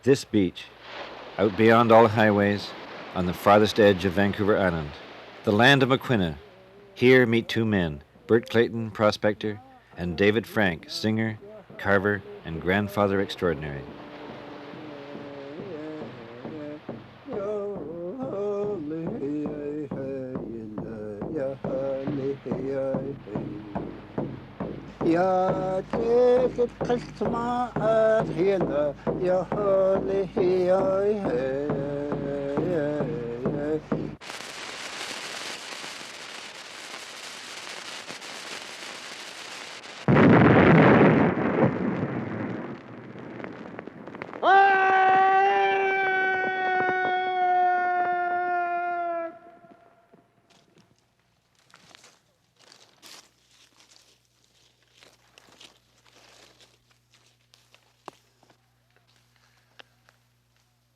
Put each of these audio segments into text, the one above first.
This beach, out beyond all highways, on the farthest edge of Vancouver Island, the land of Maquina. Here meet two men, Bert Clayton, prospector, and David Frank, singer, carver, and grandfather extraordinary. Ya take it Christmas here, ya holy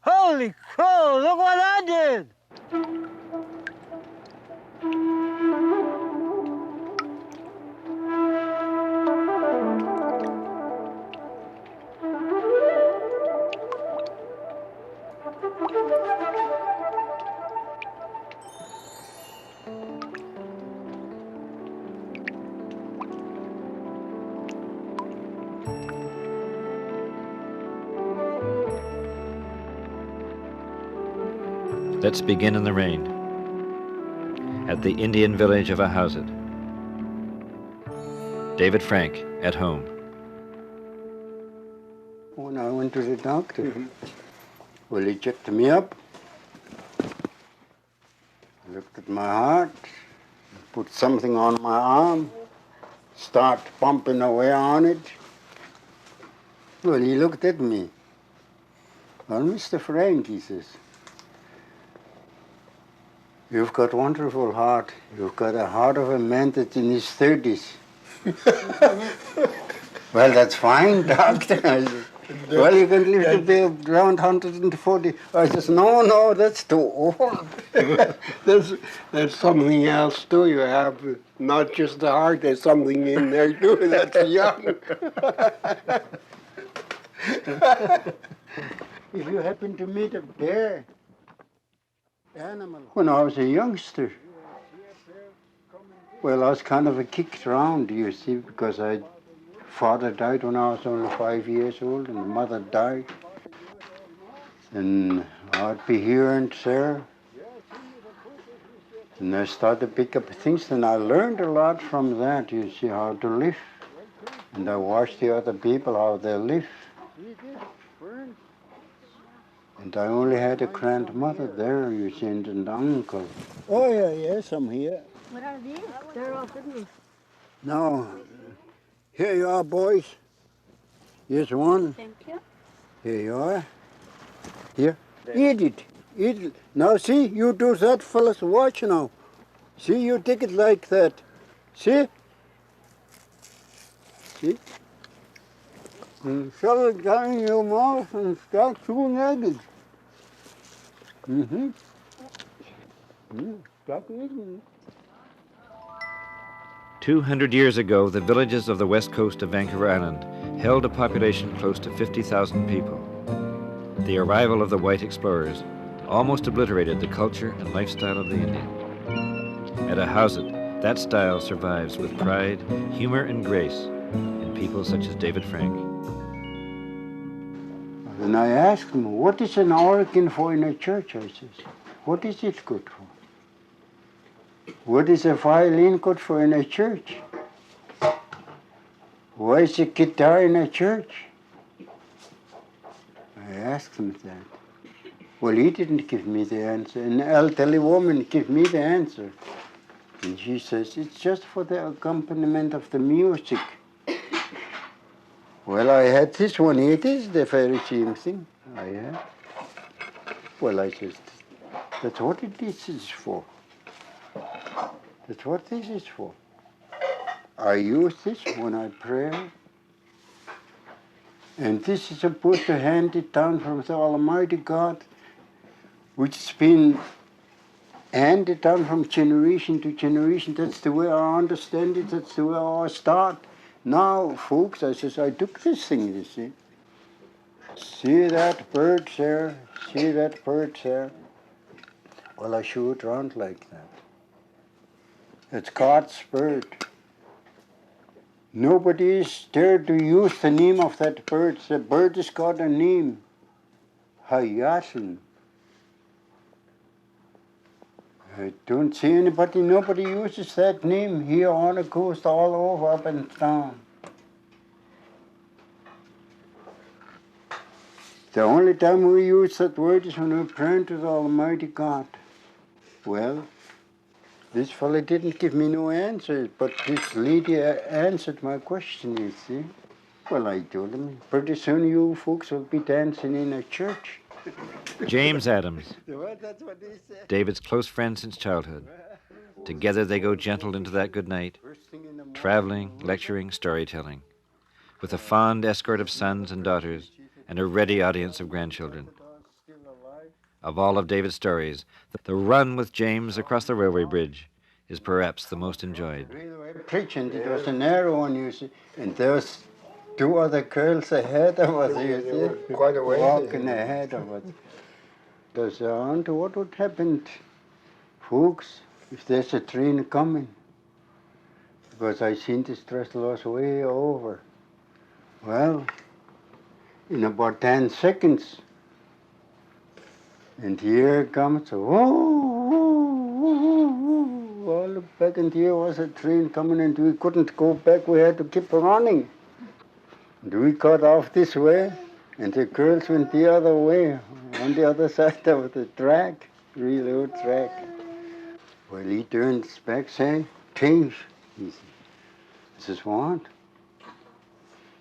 Holy crow, look what I did! Let's begin in the rain, at the Indian village of Ahousaht. David Frank at home. When I went to the doctor, well, he checked me up, looked at my heart, put something on my arm, start pumping away on it. Well, he looked at me. Well, Mr. Frank, he says, you've got a wonderful heart. You've got a heart of a man that's in his 30s. Well, that's fine, doctor. I said, well, you can live to be around 140. I says, no, that's too old. There's something else too. You have not just the heart, there's something in there too that's young. If you happen to meet a bear animal. When I was a youngster, well, I was kind of kicked around, you see, because father died when I was only 5 years old, and mother died. And I'd be here and there. And I started to pick up things, and I learned a lot from that, you see, how to live. And I watched the other people, how they live. And I only had a grandmother there, you see, and an uncle. Oh, yes, I'm here. What are these? They're all goodness. Now, here you are, boys. Here's one. Thank you. Here you are. Here. Eat it. Eat it. Now, see, you do that, fellas. Watch now. See, you take it like that. See? See? And shove it down in your mouth and start chewing at it. Stop eating. 200 years ago, the villages of the west coast of Vancouver Island held a population close to 50,000 people. The arrival of the white explorers almost obliterated the culture and lifestyle of the Indian. At Ahousaht, that style survives with pride, humor, and grace in people such as David Frank. And I asked him, what is an organ for in a church? I says, what is it good for? What is a violin good for in a church? Why is a guitar in a church? I asked him that. Well, he didn't give me the answer. An elderly woman gave me the answer. And she says, it's just for the accompaniment of the music. Well, I had this one. It is the very same thing I had. Well, I said, that's what this is for. That's what this is for. I use this when I pray. And this is supposed to hand it down from the Almighty God, which has been handed down from generation to generation. That's the way I understand it. That's the way I start. Now, folks, I says, I took this thing, you see. See that bird there? See that bird there? Well, I shoot around like that. It's God's bird. Nobody is there to use the name of that bird. The bird has got a name. Hayasin. I don't see nobody uses that name here on the coast all over up and down. The only time we use that word is when we pray to the Almighty God. Well, this fella didn't give me no answer, but this lady answered my question, you see. Well, I told him, pretty soon you folks will be dancing in a church. James Adams, That's what he said. David's close friend since childhood. Together they go gentle into that good night, First thing in the morning, traveling, lecturing, storytelling, with a fond escort of sons and daughters and a ready audience of grandchildren. Of all of David's stories, the run with James across the railway bridge is perhaps the most enjoyed. Preaching, it was a narrow one, you see, and there was two other girls ahead of us, you see, quite a ways walking ahead of us. There's I wonder what would happen, folks, if there's a train coming, because I seen this trestle was way over. Well, in about 10 seconds, and here it comes, all look back, and here was a train coming, and we couldn't go back, we had to keep running. And we got off this way, and the girls went the other way, on the other side of the track, real old track. Well, he turns back, saying, change. He says, what?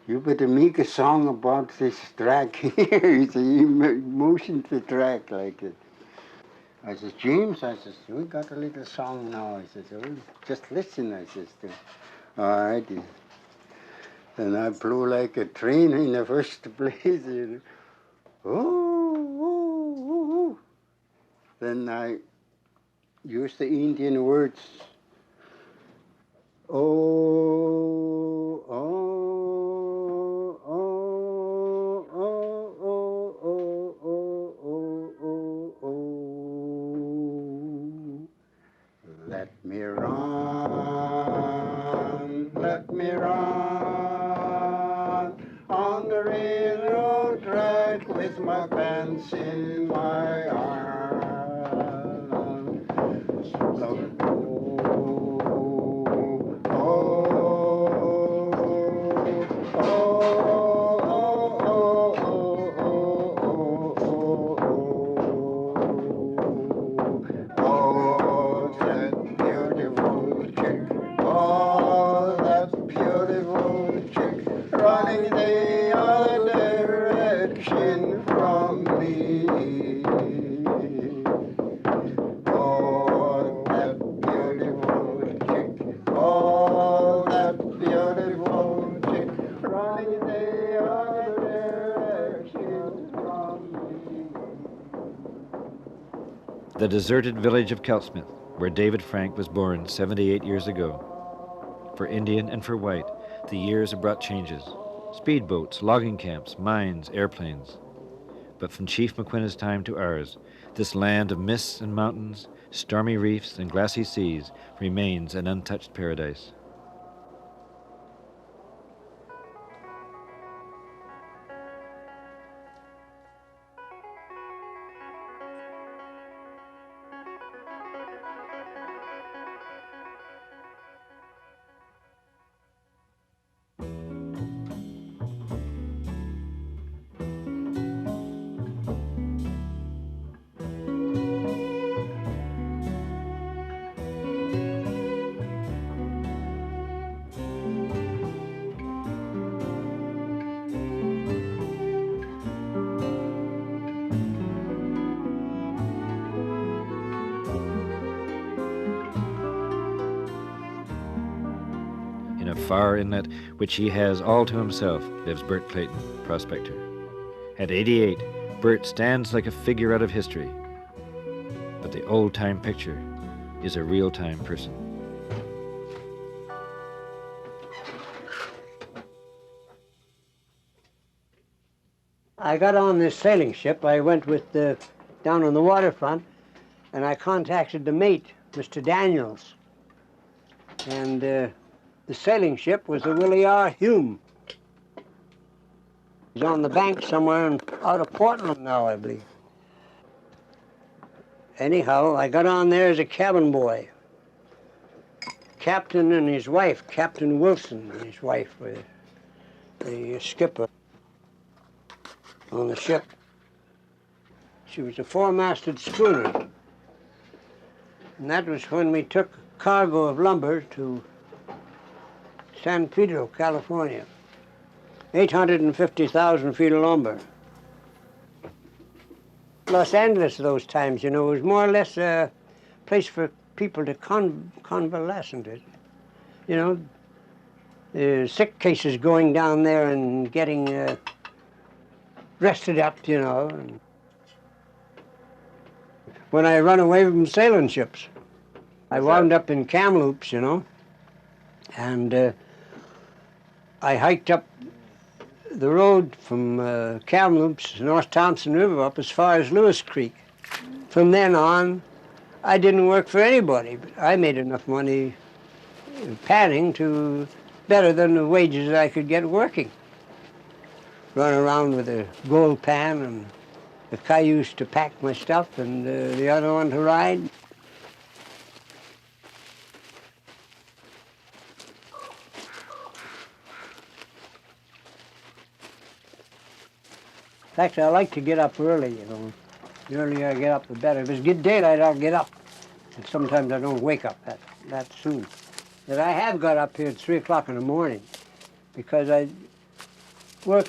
You better make a song about this track here. He said, he motioned the track like it. I says, James, I says, we got a little song now. I says, oh, just listen, I says. All right. Then I blew like a train in the first place. You know. Oh. Then I used the Indian words. Oh, oh, oh, oh, oh, oh, oh, oh, oh, oh. Let me run on the railroad track with my pants in my arms. Running the other direction from me. Oh, that beautiful chick. Oh, that beautiful chick. Running the other direction from me. The deserted village of Keltsmith, where David Frank was born 78 years ago. For Indian and for white, the years have brought changes. Speedboats, logging camps, mines, airplanes. But from Chief McQuinn's time to ours, this land of mists and mountains, stormy reefs and glassy seas remains an untouched paradise. In a far inlet, which he has all to himself, lives Bert Clayton, prospector. At 88, Bert stands like a figure out of history. But the old-time picture is a real-time person. I got on this sailing ship. I went with down on the waterfront, and I contacted the mate, Mr. Daniels. And the sailing ship was the Willie R. Hume. He's on the bank somewhere out of Portland now, I believe. Anyhow, I got on there as a cabin boy. Captain and his wife, Captain Wilson and his wife, were the skipper on the ship. She was a four-masted schooner. And that was when we took cargo of lumber to San Pedro, California. 850,000 feet of lumber. Los Angeles those times, you know, was more or less a place for people to convalescent. You know, the sick cases going down there and getting rested up, you know. And when I run away from sailing ships, I wound up in Kamloops, you know, and I hiked up the road from Kamloops to North Thompson River up as far as Lewis Creek. From then on, I didn't work for anybody, but I made enough money panning to better than the wages I could get working. Run around with a gold pan and a cayuse to pack my stuff and the other one to ride. In fact, I like to get up early, you know. The earlier I get up, the better. If it's good daylight, I'll get up. And sometimes I don't wake up that soon. But I have got up here at 3 o'clock in the morning because I work,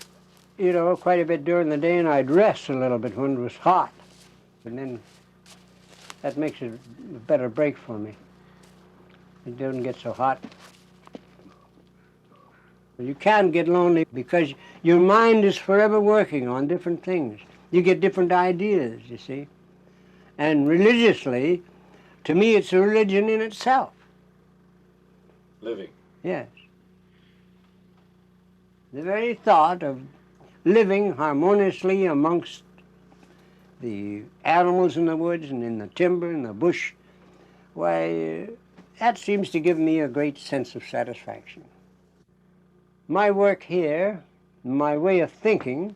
you know, quite a bit during the day, and I'd rest a little bit when it was hot. And then that makes it a better break for me. It doesn't get so hot. You can get lonely because your mind is forever working on different things. You get different ideas, you see. And religiously, to me, it's a religion in itself. Living. Yes. The very thought of living harmoniously amongst the animals in the woods and in the timber and the bush, why, that seems to give me a great sense of satisfaction. My work here, my way of thinking,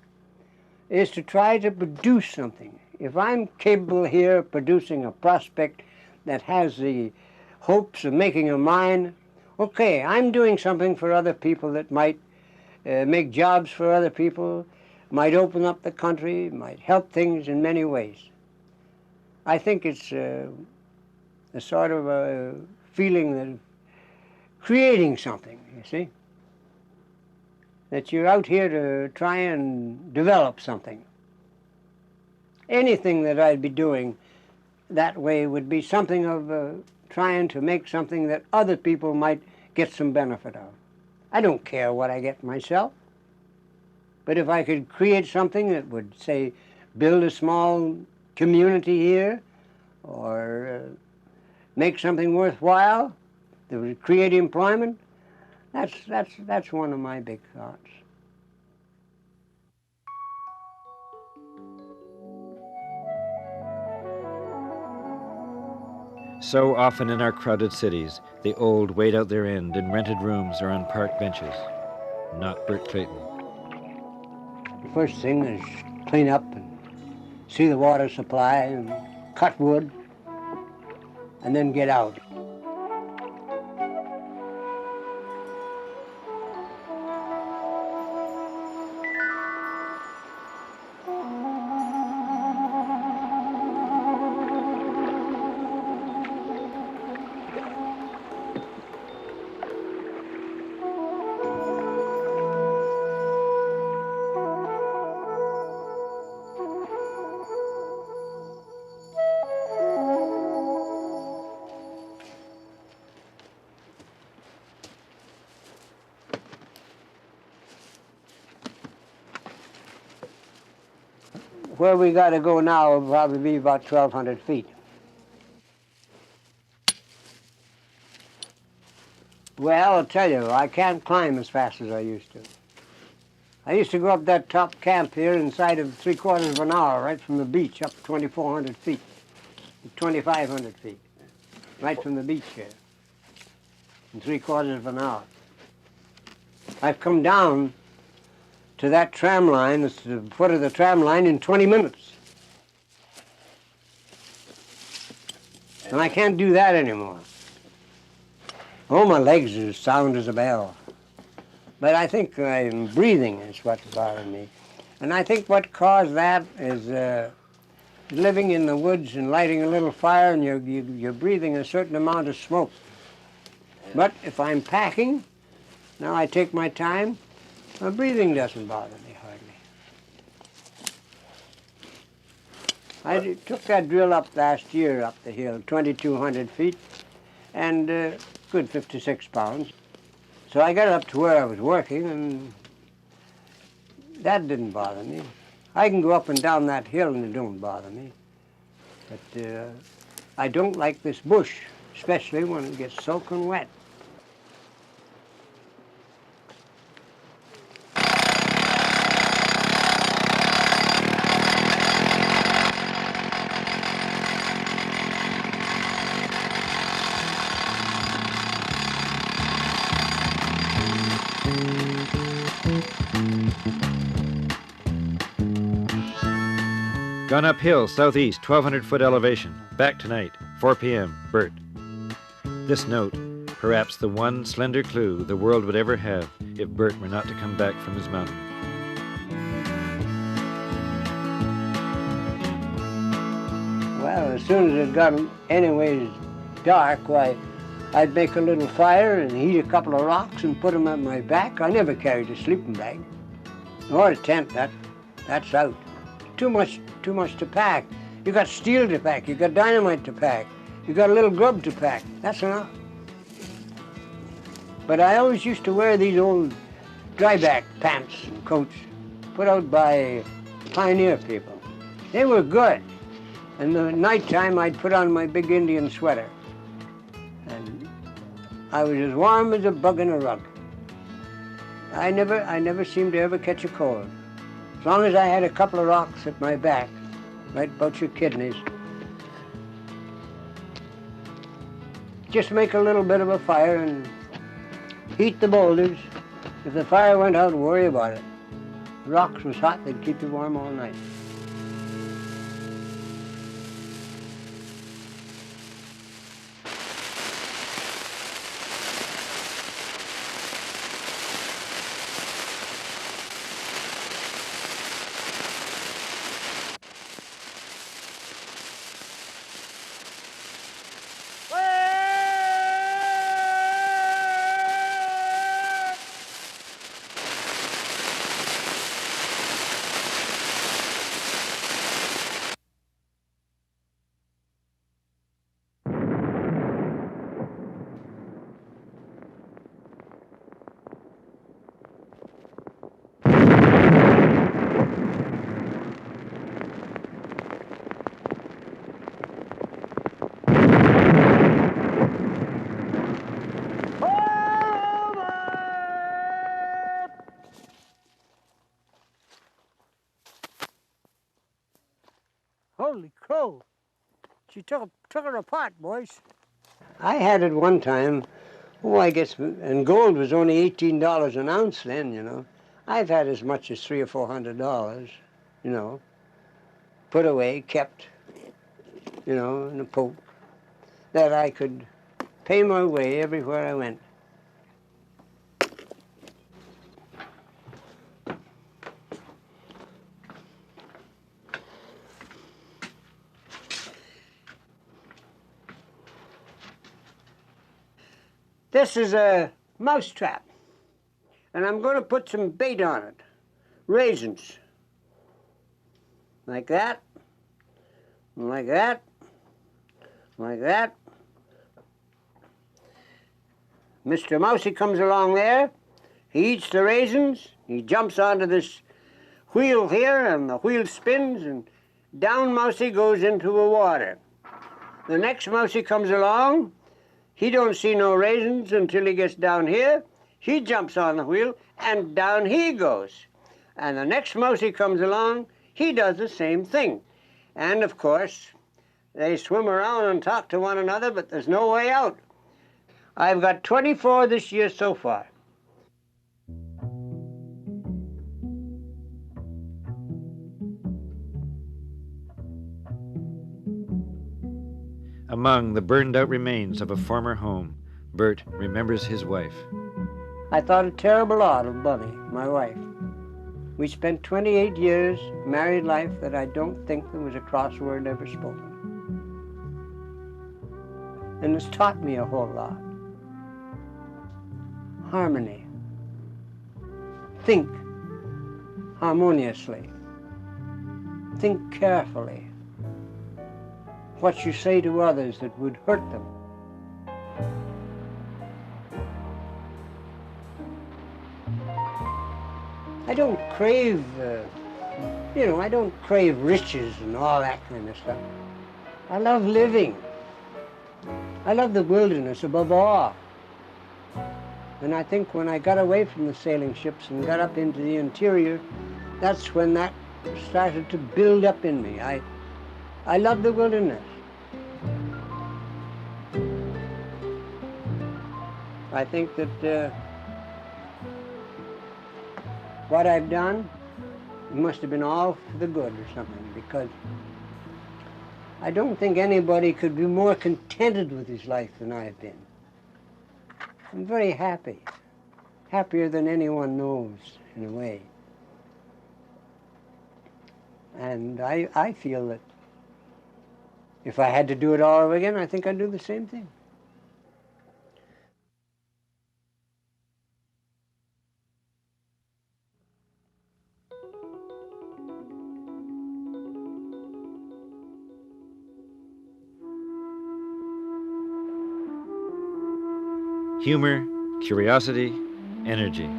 is to try to produce something. If I'm capable here of producing a prospect that has the hopes of making a mine, okay, I'm doing something for other people that might make jobs for other people, might open up the country, might help things in many ways. I think it's a sort of a feeling that creating something, you see? That you're out here to try and develop something. Anything that I'd be doing that way would be something of trying to make something that other people might get some benefit of. I don't care what I get myself, but if I could create something that would, say, build a small community here, or make something worthwhile that would create employment, that's one of my big thoughts. So often in our crowded cities, the old wait out their end in rented rooms or on park benches. Not Bert Clayton. The first thing is clean up and see the water supply and cut wood, and then get out. Where we got to go now will probably be about 1,200 feet. Well, I'll tell you, I can't climb as fast as I used to. I used to go up that top camp here inside of 3/4 of an hour, right from the beach, up 2,400 feet, 2,500 feet, right from the beach here, in 3/4 of an hour. I've come down to that tram line, it's the foot of the tram line, in 20 minutes. And I can't do that anymore. Oh, my legs are as sound as a bell. But I think I'm breathing is what's bothering me. And I think what caused that is living in the woods and lighting a little fire, and you're breathing a certain amount of smoke. But if I'm packing, now I take my time, my breathing doesn't bother me hardly. I took that drill up last year up the hill, 2,200 feet, and good 56 pounds. So I got up to where I was working, and that didn't bother me. I can go up and down that hill and it don't bother me. But I don't like this bush, especially when it gets soaking wet. Gone uphill, southeast, 1,200-foot elevation. Back tonight, 4 p.m., Bert. This note, perhaps the one slender clue the world would ever have if Bert were not to come back from his mountain. Well, as soon as it got anyways dark, why, I'd make a little fire and heat a couple of rocks and put them on my back. I never carried a sleeping bag or a tent. That's out. Too much to pack. You got steel to pack. You got dynamite to pack. You got a little grub to pack. That's enough. But I always used to wear these old dryback pants and coats put out by pioneer people. They were good. And the nighttime I'd put on my big Indian sweater. And I was as warm as a bug in a rug. I never seemed to ever catch a cold. As long as I had a couple of rocks at my back, right about your kidneys. Just make a little bit of a fire and heat the boulders. If the fire went out, worry about it. The rocks was hot, they'd keep you warm all night. Holy crow. She took her apart, boys. I had it one time, I guess, and gold was only $18 an ounce then, you know. I've had as much as $300 or $400, you know, put away, kept, you know, in a poke, that I could pay my way everywhere I went. This is a mouse trap, and I'm going to put some bait on it, raisins, like that, like that, like that. Mr. Mousey comes along there, he eats the raisins, he jumps onto this wheel here, and the wheel spins, and down Mousey goes into the water. The next Mousey comes along, he don't see no raisins until he gets down here. He jumps on the wheel, and down he goes. And the next mousey comes along, he does the same thing. And of course, they swim around and talk to one another, but there's no way out. I've got 24 this year so far. Among the burned-out remains of a former home, Bert remembers his wife. I thought a terrible lot of Bunny, my wife. We spent 28 years married life that I don't think there was a cross word ever spoken. And it's taught me a whole lot. Harmony. Think harmoniously. Think carefully. What you say to others that would hurt them. I don't crave, I don't crave riches and all that kind of stuff. I love living. I love the wilderness above all. And I think when I got away from the sailing ships and got up into the interior, that's when that started to build up in me. I love the wilderness. I think that what I've done must have been all for the good or something, because I don't think anybody could be more contented with his life than I've been. I'm very happy, happier than anyone knows, in a way. And I feel that if I had to do it all over again, I think I'd do the same thing. Humor, curiosity, energy.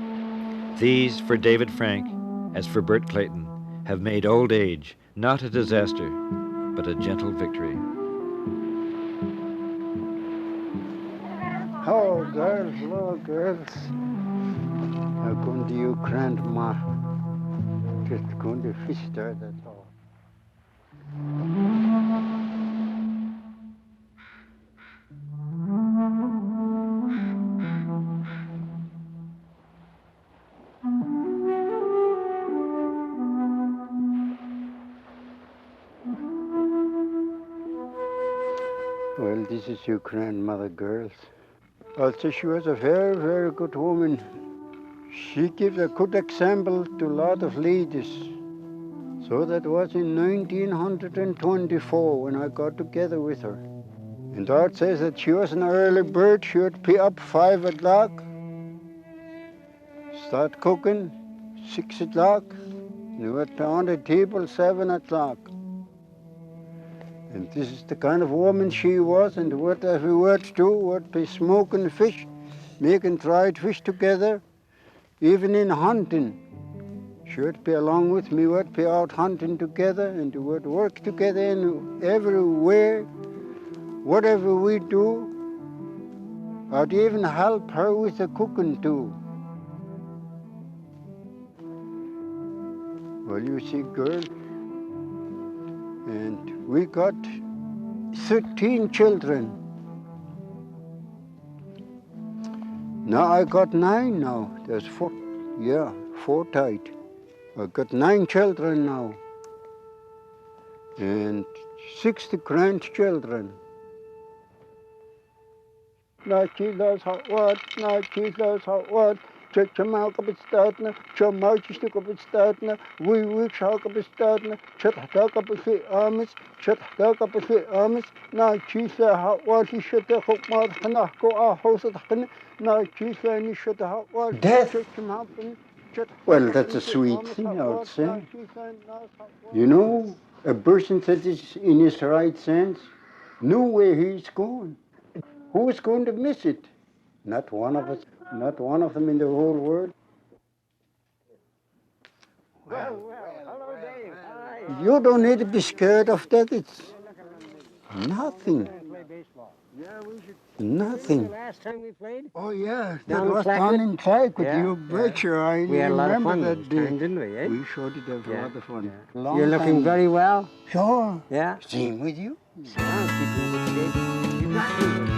These, for David Frank, as for Bert Clayton, have made old age not a disaster, but a gentle victory. Hello, girls. Hello, girls. I'm going to your grandma. Just going to fish there, that's all. Well, this is your grandmother, girls. Also, she was a very, very good woman. She gives a good example to a lot of ladies. So that was in 1924 when I got together with her. And Dad says that she was an early bird. She would be up 5 o'clock, start cooking 6 o'clock, and we would be on the table 7 o'clock. And this is the kind of woman she was, and whatever we would do, would be smoking fish, making dried fish together, even in hunting. She would be along with me, would be out hunting together, and we would work together in everywhere. Whatever we do, I'd even help her with the cooking too. Well, you see, girl, and we got 13 children. Now I got 9 now. There's 4, 4 tight. I got 9 children now. And 60 grandchildren. Na kilos hot word, na kilos hot word. Chamauk up its startner, Chamauk up its startner, we shark up its startner, Chataka up its armies, Chataka up its armies, na chisa hot word, he should have hooked my Hanako, our house at Han, na chisa and he should have hot word. Death! Well, that's a sweet thing, I would say. You know, a person that is in his right sense, know where he's going. Who's going to miss it? Not one of us, not one of them in the whole world. Well, hello, Dave. Hi. You don't need to be scared of that. It's nothing. Yeah, we should. Nothing. The last time we played? Oh, yeah. That Down in was Clackwood? down in Clackwood. Yeah, You betcha. I We had a lot of remember fun that those day. times, didn't we, eh? We sure did have a lot of fun. Long You're looking time. very well. Sure. Yeah. Same with you. Well, keep in good shape. You got me.